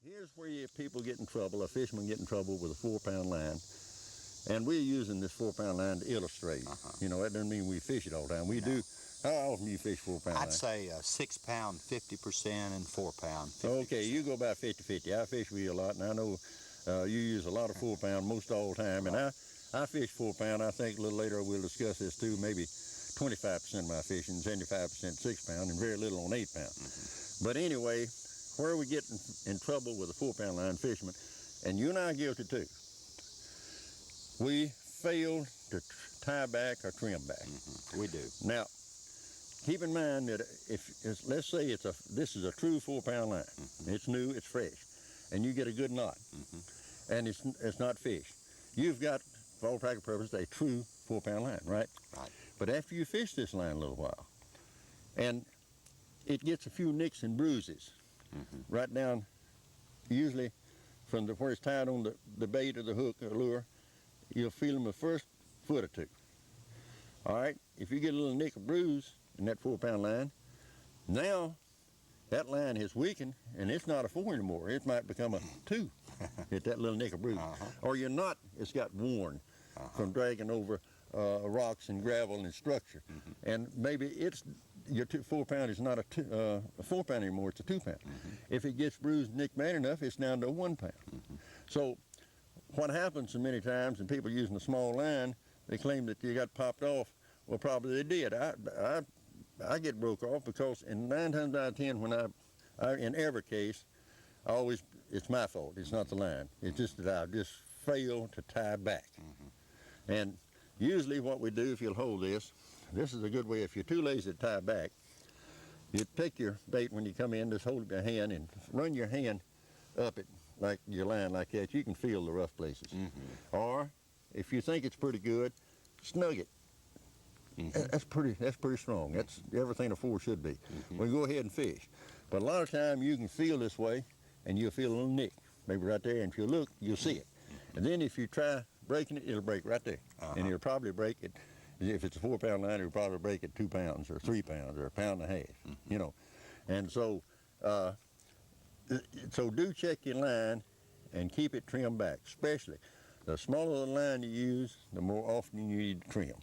Here's where people get in trouble, a fisherman get in trouble with a 4-pound line. And we're using this 4-pound line to illustrate. You know, that doesn't mean we fish it all the time. We do. How often do you fish 4-pound line? I'd say 6-pound 50% and 4-pound 50%. Okay, you go about 50-50. I fish with you a lot, and I know you use a lot of 4-pound most all the time. And I fish 4-pound. I think a little later we'll discuss this too. Maybe 25% of my fishing, 75% 6-pound, and very little on 8-pound. But anyway, where we get in trouble with a 4-pound line fisherman, and you and I are guilty too, we fail to tie back or trim back. We do. Now, keep in mind that let's say this is a true 4-pound line. It's new, it's fresh, and you get a good knot, and it's not fish. You've got, for all practical purposes, a true 4-pound line, right? Right. But after you fish this line a little while, and it gets a few nicks and bruises, right down, usually from where it's tied on the bait or the hook or lure, you'll feel them the first foot or two. All right, if you get a little nick or bruise in that 4-pound line, now that line has weakened and it's not a 4 anymore. It might become a 2 at that little nick or bruise. Or your knot has got worn from dragging over rocks and gravel and structure. And maybe your 4-pound is not a 4-pound anymore, it's a 2-pound. If it gets bruised and nicked bad enough, it's down to a 1-pound. So what happens so many times, and people using a small line, they claim that you got popped off. Well, probably they did. I get broke off because in 9 times out of 10, when in every case, it's my fault. It's not the line. It's just that I just fail to tie back. And usually what we do, if you'll hold this is a good way. If you're too lazy to tie back, you take your bait when you come in, just hold it by hand and run your hand up it like your line like that. You can feel the rough places. Or if you think it's pretty good, snug it. That's pretty strong. That's everything a 4 should be. Well, go ahead and fish. But a lot of time you can feel this way and you'll feel a little nick, maybe right there, and if you look, you'll see it. And then if you try breaking it, it'll break right there. And it'll probably break it, if it's a 4-pound line, it'll probably break it 2 pounds or 3 pounds or 1.5 pounds, you know. And so do check your line and keep it trimmed back, especially the smaller the line you use, the more often you need to trim.